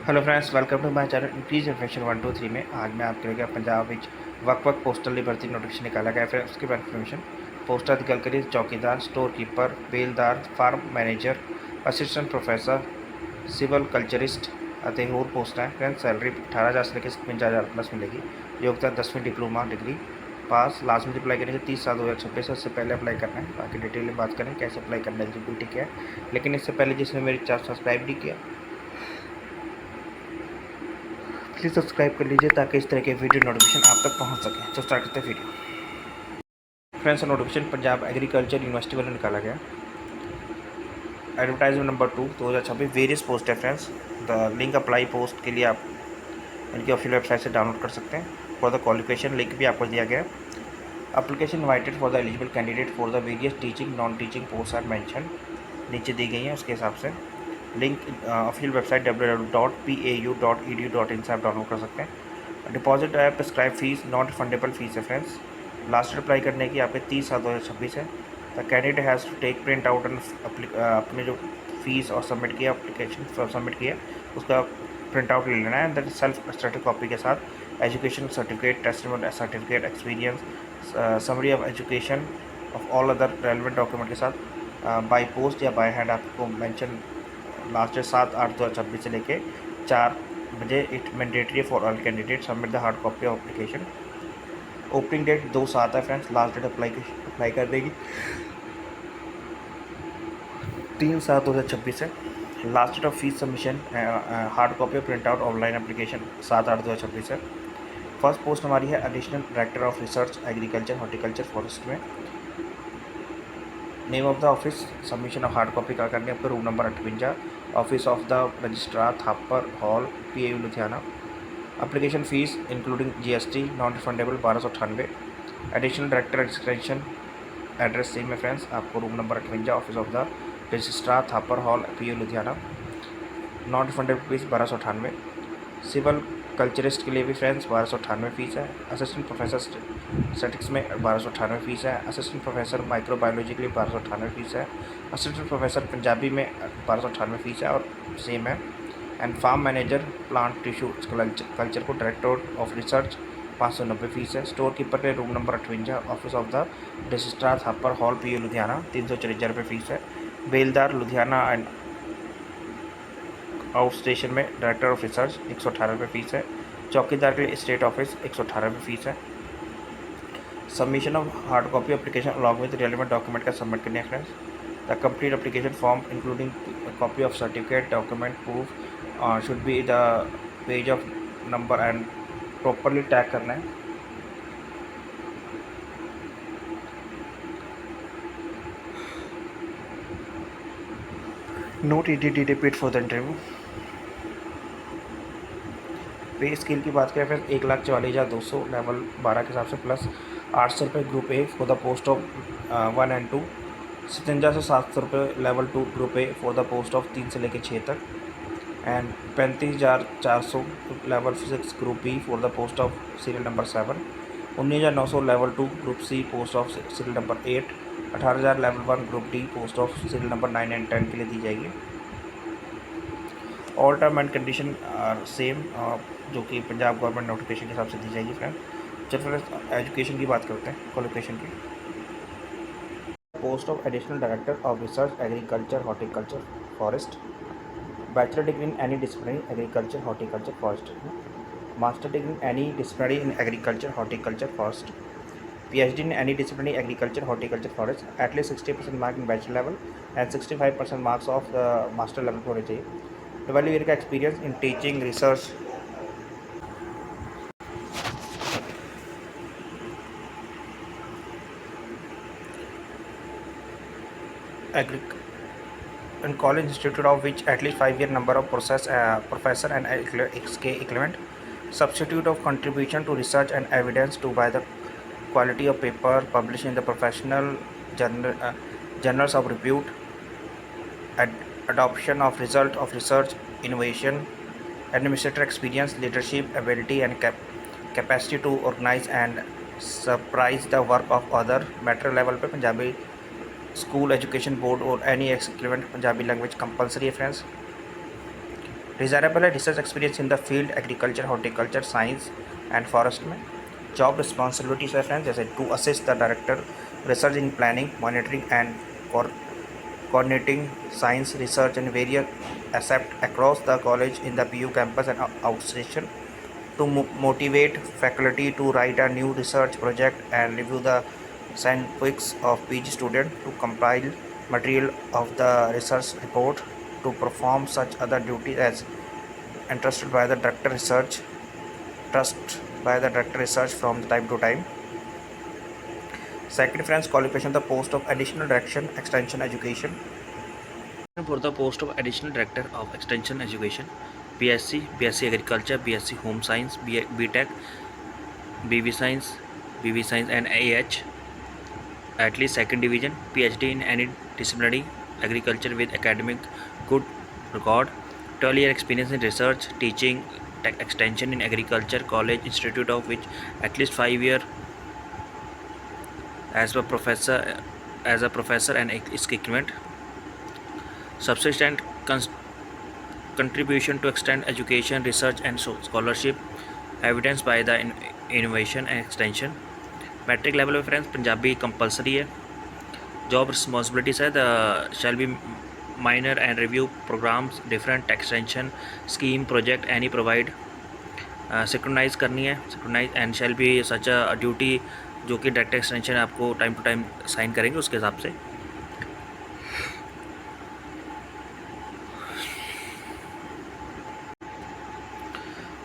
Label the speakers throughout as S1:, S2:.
S1: Hello friends, welcome to my channel increase information 123 में। आज मैं आपके लिए पंजाब विच वक्त पोस्टल की भर्ती नोटिफिकेशन निकाला गया। फिर उसके बाद इन्फॉर्मेशन पोस्टां की गल करिए। चौकीदार, स्टोर कीपर, बेलदार, farm manager, assistant professor, silviculturist ਅਤੇ ਹੋਰ पोस्टां है। फ्रेंड्स, सैलरी 18,000 से लेकर 55,000 प्लस मिलेगी। योग्यता 10वीं डिप्लोमा डिग्री पास। लास्ट में अप्लाई करने के 30/7/2026 से पहले अप्लाई करना है। बाकी डिटेल में बात करें कैसे अप्लाई करना है, एलिजिबिलिटी क्या है। लेकिन इससे पहले जिसने मेरी चैनल सब्सक्राइब नहीं किया, प्लीज़ सब्सक्राइब कर लीजिए ताकि इस तरह के वीडियो नोटिफिकेशन आप तक पहुंच सके। तो स्टार्ट करते हैं video. Friends, notification Punjab agriculture university वालों निकाला गया। एडवर्टाइजमेंट नंबर 2 2026 वेरियस पोस्ट है। Friends, the link apply post के लिए आप इनकी ऑफिशियल वेबसाइट से डाउनलोड कर सकते हैं। फॉर द क्वालिफिकेशन लिंक भी आपको दिया गया है। Application invited for the eligible candidate for the various teaching non teaching post are mention, नीचे दी गई हैं उसके हिसाब से। लिंक ऑफिशियल वेबसाइट www.pau.edu.in से आप डाउनलोड कर सकते हैं। डिपॉजिट है, prescribe fee non refundable fee है। फ्रेंड्स, लास्ट अप्लाई करने की यहाँ पे 30/7/2026 है। The candidate has to take print out and अपने जो फीस और सबमिट किया, अप्लीकेशन सबमिट किया, उसका प्रिंट आउट ले लेना है। अंदर सेल्फ स्टडी कॉपी के साथ education certificate, testimonial certificate, experience, summary of education of all other relevant document के साथ बाय पोस्ट या बाय हैंड आपको मेंशन लास्ट डेट 7/8/2026 से लेके 4 बजे। It mandatory for all candidate submit the hard copy of application. Opening date 2/7 है। Friends, last date apply करने की 3/7/2026 है। Last date of fees submission hard copy of print out online application 7/8/2026 है। First post हमारी है additional director of research agriculture horticulture forest में। Name of the office submission of hard copy का करने पर room number 58, office of the registrar Thapar hall PAU Ludhiana. Application fees including GST non refundable 1298। Additional director extension address same है। Friends, आपको room number 58, office of the registrar Thapar hall PAU Ludhiana. Non refundable fees 1298। Silviculturist के लिए भी friends 1298 fees है। Assistant professor statistics में 1298 fees है। Assistant professor microbiology के लिए 1298 फीस है। असिस्टेंट प्रोफेसर पंजाबी में 1298 फीस है और सेम है। And farm manager plant tissue culture को डायरेक्टर ऑफ रिसर्च 590 फीस है। स्टोर कीपर के room number 58, office of the registrar Thapar hall PAU Ludhiana 354 रुपये फीस है। बेलदार लुधियाना एंड आउट स्टेशन में डायरेक्टर ऑफ रिसर्च 118 रुपये फीस है। चौकीदार के लिए स्टेट ऑफिस 118 रुपये फीस है। Submission of hard copy application along with relevant document का सबमिट करने हैं। Friends, the complete application form including copy of certificate document proof should be the page of number and properly tag करना है। Note EDD paid for the interview. पे scale की बात करें फिर 1,44,200 लेवल 12 के हिसाब से प्लस 800 रुपये group A for the post of 1 and 2। 57 से 700 रुपये level 2 group A for the post of 3 से लेकर 6 तक। And 35,400 level 6 group B for the post of serial number 7। 19,900 level 2 group C post of serial number 8। 18,000 level 1 group D post of serial number 9 and 10 के लिए दी जाएगी। All term and condition are same, जो कि Punjab government notification के हिसाब से दी जाएगी। फ्रेंड, चल फिर एजुकेशन की बात करते हैं, क्वालिफिकेशन की। Post of additional director of research agriculture horticulture forest, bachelor degree in any discipline agriculture horticulture forest, master degree in any discipline in agriculture horticulture forest, PhD in any discipline agriculture horticulture forest, at least 60% mark in bachelor level and 65% marks of the master level होने चाहिए। 12 year का experience in teaching research in college institute of which at least 5-year number of professor and equivalent, substitute of contribution to research and evidence to by the quality of paper published in the professional journals of repute, adoption of result of research, innovation, administrator experience, leadership ability and capacity to organize and surprise the work of other। Metro level पे Punjabi school education board और any excrement Punjabi language compulsory है। Friends, desirable है research experience in the field agriculture, horticulture, science and forest में। Job responsibilities है friends, जैसे to assist the director research in planning, monitoring and coordinating science research and various aspects across the college in the PU campus and outstation, to motivate faculty to write a new research project and review the scientifics of PG student, to compile material of the research report, to perform such other duties as entrusted by the director research trust by the director research from time to time. Second friends, qualification the post of additional direction extension education. For the post of additional director of extension education, BSc, BSc agriculture, BSc home science, BTech, BV science, and AH, at least second division, PhD in any disciplinary agriculture with academic good record, 12-year experience in research, teaching, extension in agriculture college institute of which at least 5 year as a professor and its equivalent, subsistent contribution to extend education, research and scholarship, evidence by the innovation and extension. Matric level में friends Punjabi compulsory है। Job responsibilities है the shall be monitor and review programmes, different extension scheme project any provide, synchronise करनी है, synchronise and shall be such a duty, जो कि direct extension आपको time to time sign करेंगे उसके हिसाब से।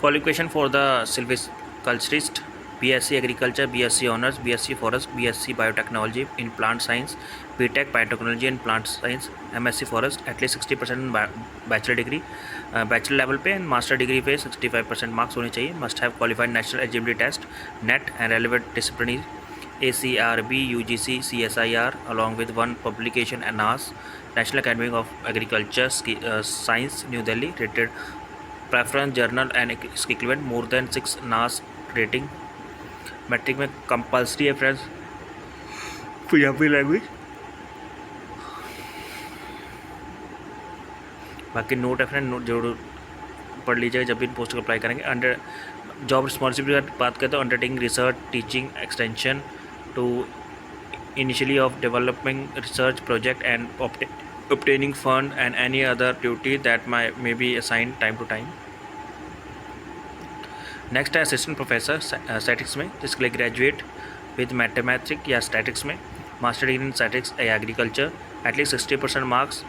S1: Qualification for the silviculturist, BSc agriculture, BSc honors, BSc forest, BSc biotechnology in plant science, BTech biotechnology and plant science, MSc forest, at least 60% bachelor degree, bachelor level पे and master degree पे 65% marks होने चाहिए। Must have qualified national eligibility test NET and relevant disciplinary ACRB, UGC, CSIR along with one publication and NAS, National Academy of Agriculture Science, New Delhi, rated preference journal and its equivalent more than 6 NAS rating। Matric में compulsory है friends Punjabi language. बाकी note है friend, note जरूर पढ़ लीजिएगा जब भी post को अप्लाई करेंगे। अंडर जॉब रिस्पॉन्सिबिलिटी की बात करें तो undertaking research, teaching, extension to initially of developing research project and obtaining fund and any other duty that may be assigned time to time। Next है असिस्टेंट प्रोफेसर स्टैटिक्स में, जिसके लिए graduate with mathematics या statistics में, master degree in statistics या agriculture, at least 60% marks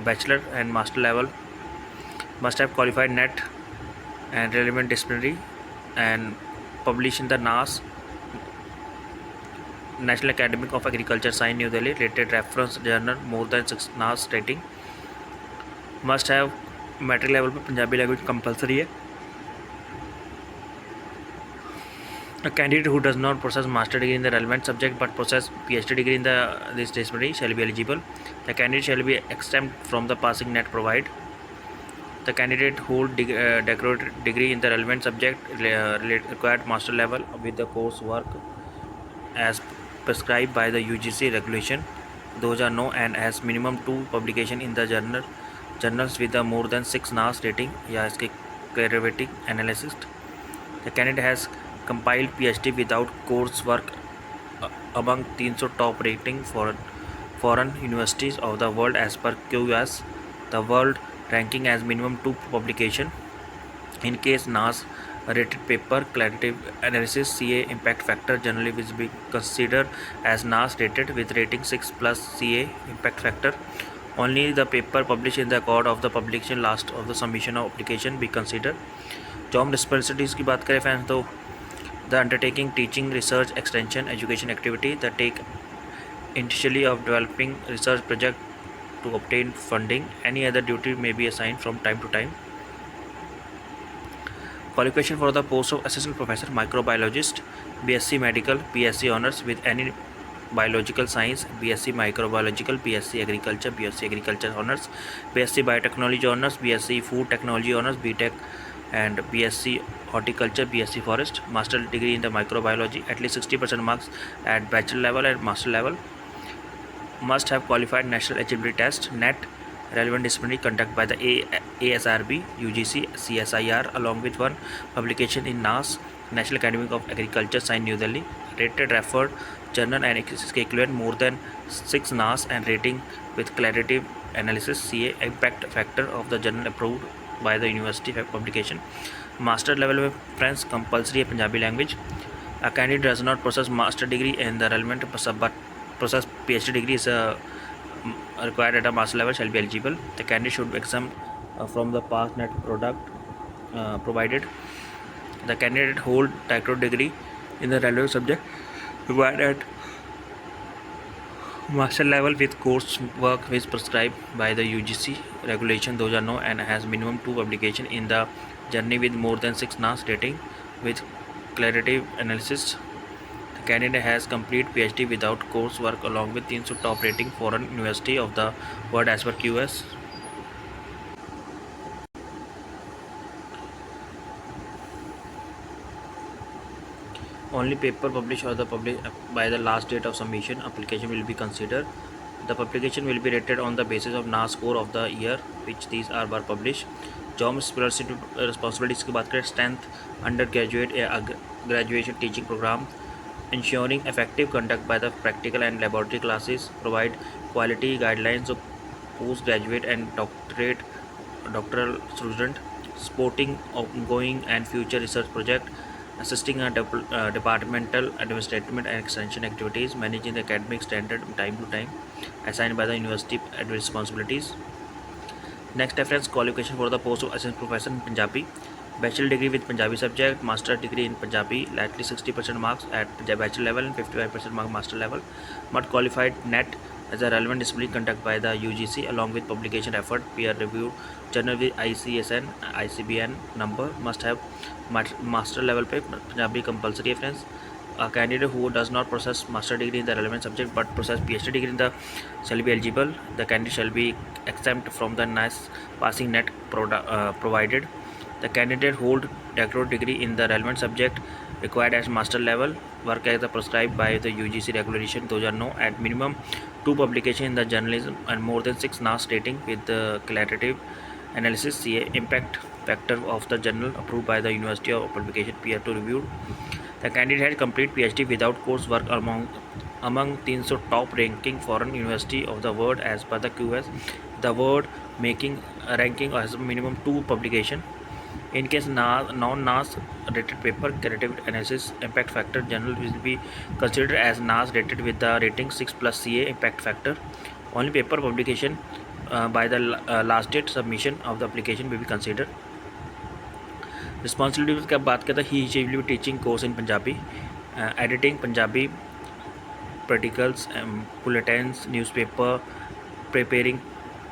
S1: bachelor and master level, must have qualified NET and relevant disciplinary and publish in the NAAS national academic of agriculture science new Delhi, rated reference journal more than 6 NAAS rating. Must have matric level पर Punjabi language compulsory है। A candidate who does not possess master degree in the relevant subject but possess PhD degree in this discipline shall be eligible. The candidate shall be exempt from the passing net provide. The candidate hold decorated degree in the relevant subject required master level with the course work as prescribed by the UGC regulation. Those are no and has minimum 2 publication in the journals with the more than 6 NAS rating या इसके derivative analysis. The candidate has compiled PhD without coursework among 300 top rating foreign universities of the world as per QS, the world ranking as minimum 2 publication. In case NAS rated paper qualitative analysis CA impact factor generally will be considered as NAS rated with rating 6 plus CA impact factor. Only the paper published in the record of the publication last of the submission of application be considered. Job responsibilities की बात करें friends तो the undertaking teaching research extension education activity the take initially of developing research project to obtain funding. Any other duty may be assigned from time to time. Qualification for the post of assistant professor microbiologist, BSc medical, BSc honors with any biological science, BSc microbiological, BSc agriculture, BSc agriculture honors, BSc biotechnology honors, BSc food technology honors, BTech and BSc horticulture, BSc forest, master degree in the microbiology, at least 60% marks at bachelor level and master level. Must have qualified national eligibility test NET relevant disciplinary conduct by the ASRB, UGC, CSIR, along with one publication in NAS, National Academy of Agriculture, Science, New Delhi, rated referred journal and equivalent more than 6 NAS and rating with clarity analysis CA impact factor of the journal approved by the university publication. Master level में friends compulsory है Punjabi language. A candidate does not possess master degree in the relevant but possess PhD degree is required at a master level shall be eligible. The candidate should be exempt from the pass net product provided. The candidate hold doctorate degree in the relevant subject required at master level with course work is prescribed by the UGC regulation 2009 and has minimum 2 publication in the journey with more than 6 NAS rating with clarity analysis. The candidate has complete PhD without coursework along with 300 top rating foreign university of the world as per QS. Only paper published or the published by the last date of submission application will be considered. The publication will be rated on the basis of NAS score of the year which these were published. Job responsibilities की बात करें, strength undergraduate या graduation teaching programme, ensuring effective conduct by the practical and laboratory classes, provide quality guidelines of postgraduate and doctoral student, supporting ongoing and future research project, assisting departmental administrative and extension activities, managing the academic standard time to time assigned by the university responsibilities. Next reference qualification for the post of assistant professor in Punjabi. Bachelor degree with Punjabi subject, master degree in Punjabi, at least 60% marks at bachelor level and 55% mark master level. Not qualified NET as a relevant discipline conducted by the UGC along with publication effort, peer review, journal with ICSN, ICBN number. Must have master level पे Punjabi compulsory friends. A candidate who does not possess master degree in the relevant subject but possess PhD degree in the shall be eligible. The candidate shall be exempt from the NAS passing net provided. The candidate hold doctorate degree in the relevant subject required as master level. Work as prescribed by the UGC regulation 2009 at minimum 2 publication in the journalism and more than 6 NAS rating with the claritative analysis CA impact factor of the journal approved by the University of Publication peer to reviewed. The candidate had complete PhD without coursework among 300 top ranking foreign university of the world as per the QS. The world making ranking has minimum 2 publication. In case non-NAS rated paper, claritative analysis impact factor journal will be considered as NAS rated with the rating 6 plus CA impact factor. Only paper publication by the last date submission of the application will be considered. Responsibilities की बात करते हैं, he will be teaching course in Punjabi, editing Punjabi practicals, bulletins, newspaper, preparing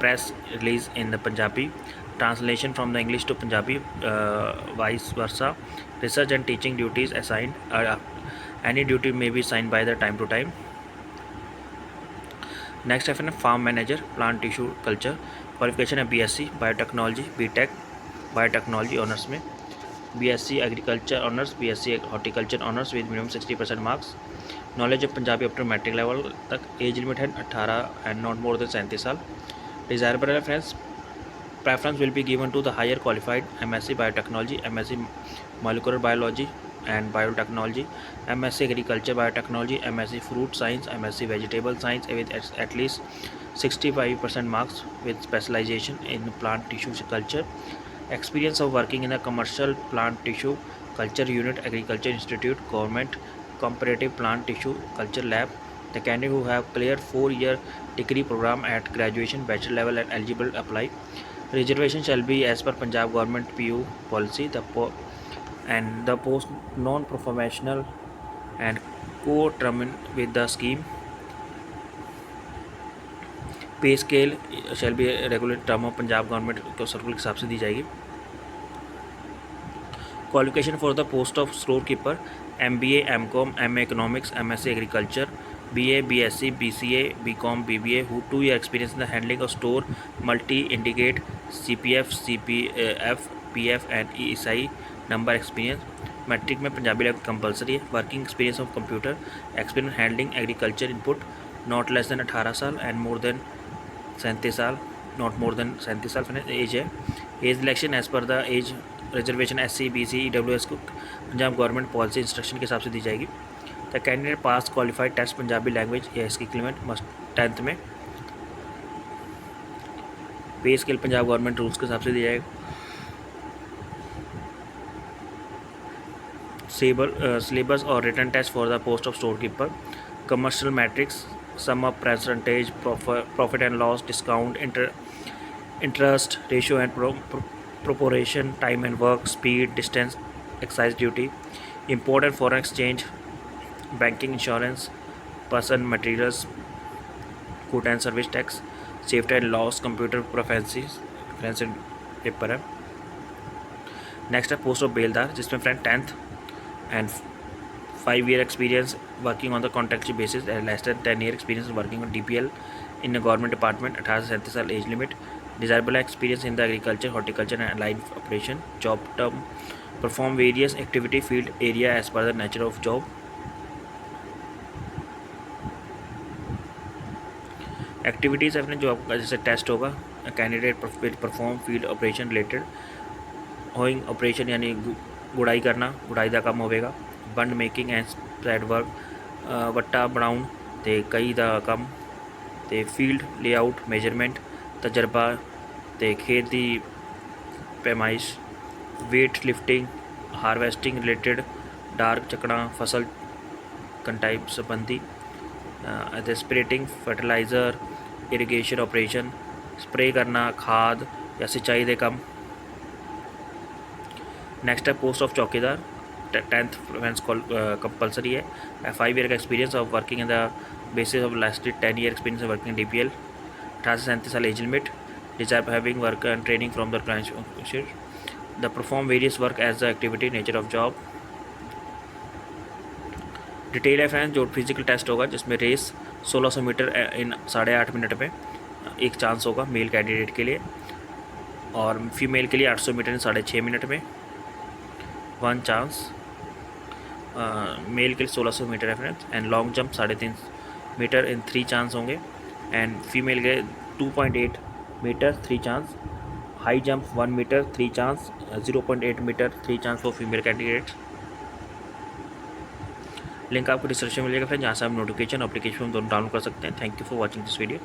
S1: press release in the Punjabi, translation from the English to Punjabi, vice versa, research and teaching duties assigned, any duty may be assigned by the time to time. Next है farm manager plant tissue culture, qualification है BSc biotechnology, BTech biotechnology honours में, BSc agriculture honours, BSc horticulture honours with minimum 60% marks, knowledge of Punjabi up to matric level तक, age limit है 18 and not more than 37 साल. Desirable है friends, preference will be given to the higher qualified MSc biotechnology, MSc molecular biology and biotechnology, MSc agriculture biotechnology, MSc fruit science, MSc vegetable science with at least 65% marks with specialization in plant tissue culture, experience of working in a commercial plant tissue culture unit, agriculture institute, government comparative plant tissue culture lab. The candidate who have cleared 4-year degree program at graduation bachelor level and eligible apply. Reservation shall be as per Punjab government PU policy. The post non-professional and co-determined with the scheme. पे scale shall be regular term of Punjab government को circular के हिसाब से दी जाएगी. Qualification for the post of store keeper MBA, MCom, MA economics, MSc agriculture, BA, BSc, BCA, BCom, BBA who 2-year experience in the handling of store, multi-indicate, CPF, CPF, PF and ESI number experience. Matric में Punjabi language compulsory है. Working experience of computer experience handling agriculture input not less than 18 साल and more than 37 साल. Not more than 37 साल age है। Age election age per the age reservation SC BC EWS को Punjab government policy instruction के हिसाब से दी जाएगी। The candidate pass qualified test Punjabi language या इसकी इक्विवेलेंट मस्ट 10th में। पे स्केल पंजाब गवर्नमेंट रूल्स के हिसाब से दिया जाएगा। सिलेबस और return test for the post of store keeper, commercial matrix, sum of percentage, profit and loss, discount, interest ratio and proportion, time and work, speed, distance, excise duty, import and foreign exchange, banking, insurance, person, materials, good and service tax, safety and laws, computer proficiency paper है। Next है post of बेलदार, जिसमें friend 10th and 5 year experience working on the contractual basis, less than 10 year experience working on DPL in government department, 18 से 37 साल age limit, desirable experience in the agriculture, horticulture and allied operation, job term, perform various activity field area as per the nature of job. Activities अपने जो आपका जैसे test होगा, candidate perform field operation related hoeing operation यानी गुड़ाई करना, गुड़ाई का काम होगा, बंड मेकिंग एंड स्प्रेड वर्क, वट्टा बनाउन ते कई दा काम ते फील्ड लेआउट, मेजरमेंट, तजर्बा ते खेत दी पैमाइश, वेट लिफ्टिंग, हारवेस्टिंग रिलेटेड, डार्क चकना, फसल कंटाई संबंधी, स्प्रेटिंग, फर्टिलाइज़र, इरीगेशन ऑपरेशन, स्प्रे करना, खाद या सिंचाई दे काम। नेक्स्ट है पोस्ट ऑफ चौकीदार, 10th फ्रेंड्स कंपलसरी है। 5 year का experience of working in the basis of last 10 year experience of working DPL, 18 से 37 साल age limit, desire having work and training from the client, the perform various work as the activity nature of job. Detail है friends जो physical test होगा, जिसमें race 1600 metre इन 8.5 minute में एक chance होगा male candidate के लिए, और फीमेल के लिए 800 मीटर इन 6.5 मिनट में 1 चांस। मेल के लिए 1600 मीटर है friends, and long jump 3.5 metre in 3 chance होंगे, एंड फीमेल के 2.8 metre 3 chance, high jump 1 metre 3 chance, 0.8 metre 3 chance for female candidates. Link आपको डिस्क्रिप्शन में मिलेगा फ्रेंड, जहाँ से आप नोटिफिकेशन एप्लीकेशन दोनों डाउनलोड कर सकते हैं। Thank you for watching this video.